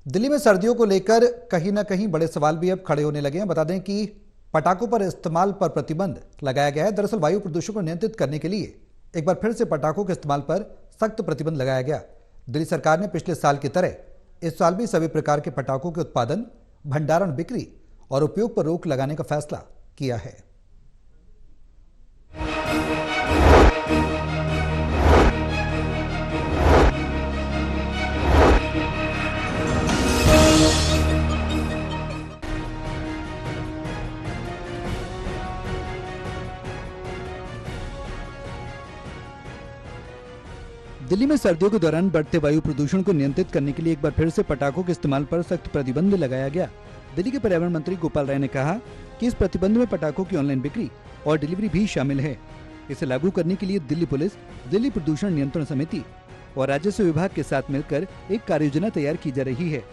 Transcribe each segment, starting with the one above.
दिल्ली में सर्दियों को लेकर कहीं ना कहीं बड़े सवाल भी अब खड़े होने लगे हैं। बता दें कि पटाखों पर इस्तेमाल पर प्रतिबंध लगाया गया है। दरअसल वायु प्रदूषण को नियंत्रित करने के लिए एक बार फिर से पटाखों के इस्तेमाल पर सख्त प्रतिबंध लगाया गया। दिल्ली सरकार ने पिछले साल की तरह इस साल भी सभी प्रकार के पटाखों के उत्पादन, भंडारण, बिक्री और उपयोग पर रोक लगाने का फैसला किया है। दिल्ली में सर्दियों के दौरान बढ़ते वायु प्रदूषण को नियंत्रित करने के लिए एक बार फिर से पटाखों के इस्तेमाल पर सख्त प्रतिबंध लगाया गया। दिल्ली के पर्यावरण मंत्री गोपाल राय ने कहा कि इस प्रतिबंध में पटाखों की ऑनलाइन बिक्री और डिलीवरी भी शामिल है। इसे लागू करने के लिए दिल्ली पुलिस, दिल्ली प्रदूषण नियंत्रण समिति और राजस्व विभाग के साथ मिलकर एक कार्य योजना तैयार की जा रही है।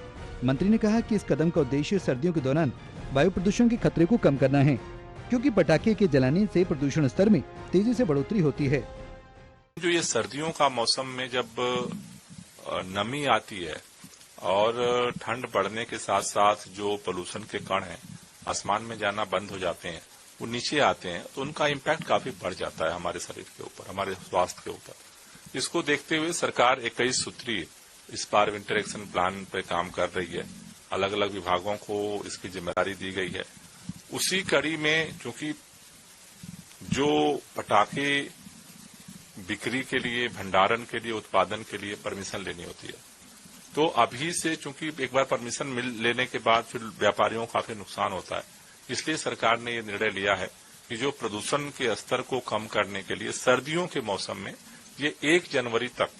मंत्री ने कहा कि इस कदम का उद्देश्य सर्दियों के दौरान वायु प्रदूषण के खतरे को कम करना है, क्योंकि पटाखे के जलाने से प्रदूषण स्तर में तेजी से बढ़ोतरी होती है। जो ये सर्दियों का मौसम में जब नमी आती है और ठंड बढ़ने के साथ साथ जो पोल्यूशन के कण हैं आसमान में जाना बंद हो जाते हैं, वो नीचे आते हैं, तो उनका इम्पैक्ट काफी बढ़ जाता है हमारे शरीर के ऊपर, हमारे स्वास्थ्य के ऊपर। इसको देखते हुए सरकार 21 सूत्रीय इस बार विंटर एक्शन प्लान पे काम कर रही है। अलग अलग विभागों को इसकी जिम्मेदारी दी गई है। उसी कड़ी में चूंकि जो पटाखे बिक्री के लिए, भंडारण के लिए, उत्पादन के लिए परमिशन लेनी होती है, तो अभी से चूंकि एक बार परमिशन लेने के बाद फिर व्यापारियों को काफी नुकसान होता है, इसलिए सरकार ने ये निर्णय लिया है कि जो प्रदूषण के स्तर को कम करने के लिए सर्दियों के मौसम में ये 1 जनवरी तक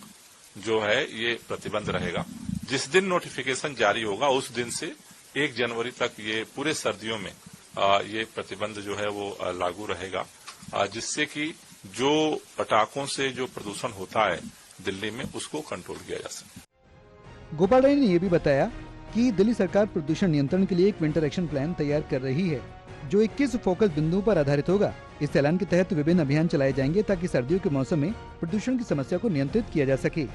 जो है ये प्रतिबंध रहेगा। जिस दिन नोटिफिकेशन जारी होगा उस दिन से 1 जनवरी तक ये पूरे सर्दियों में ये प्रतिबंध जो है वो लागू रहेगा, जिससे कि जो पटाखों से जो प्रदूषण होता है दिल्ली में उसको कंट्रोल किया जा सके। गोपाल राय ने यह भी बताया कि दिल्ली सरकार प्रदूषण नियंत्रण के लिए एक विंटर एक्शन प्लान तैयार कर रही है, जो 21 फोकस बिंदुओं पर आधारित होगा। इस ऐलान के तहत विभिन्न अभियान चलाए जाएंगे ताकि सर्दियों के मौसम में प्रदूषण की समस्या को नियंत्रित किया जा सके।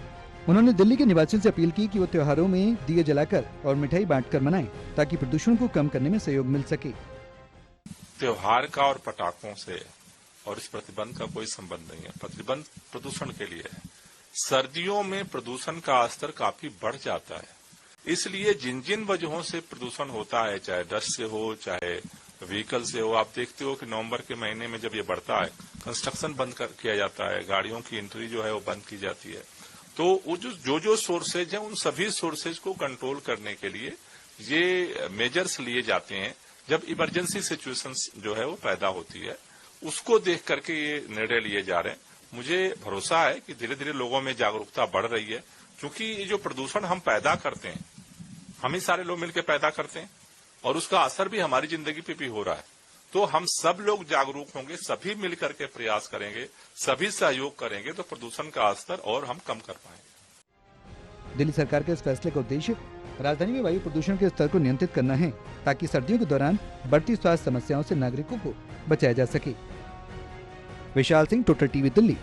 उन्होंने दिल्ली के निवासियों से अपील की कि वो त्योहारों में दिए जलाकर और मिठाई बांटकर मनाएं, ताकि प्रदूषण को कम करने में सहयोग मिल सके। त्योहार का और पटाखों से और इस प्रतिबंध का कोई संबंध नहीं है। प्रतिबंध प्रदूषण के लिए है। सर्दियों में प्रदूषण का स्तर काफी बढ़ जाता है, इसलिए जिन जिन वजहों से प्रदूषण होता है, चाहे डस्ट से हो, चाहे व्हीकल से हो, आप देखते हो कि नवंबर के महीने में जब ये बढ़ता है, कंस्ट्रक्शन बंद किया जाता है, गाड़ियों की एंट्री जो है वो बंद की जाती है। तो वो जो सोर्सेज है, उन सभी सोर्सेज को कंट्रोल करने के लिए ये मेजर्स लिए जाते हैं। जब इमरजेंसी सिचुएशंस जो है वो पैदा होती है, उसको देख करके ये निर्णय लिए जा रहे हैं। मुझे भरोसा है कि धीरे धीरे लोगों में जागरूकता बढ़ रही है, क्योंकि ये जो प्रदूषण हम पैदा करते हैं, हम ही सारे लोग मिलकर पैदा करते हैं और उसका असर भी हमारी जिंदगी पे भी हो रहा है। तो हम सब लोग जागरूक होंगे, सभी मिलकर के प्रयास करेंगे, सभी सहयोग करेंगे, तो प्रदूषण का स्तर और हम कम कर पाएंगे। दिल्ली सरकार के इस फैसले का उद्देश्य राजधानी में वायु प्रदूषण के स्तर को नियंत्रित करना है, ताकि सर्दियों के दौरान बढ़ती स्वास्थ्य समस्याओं से नागरिकों को बचाया जा सके। Vishal Singh, total TV, Delhi.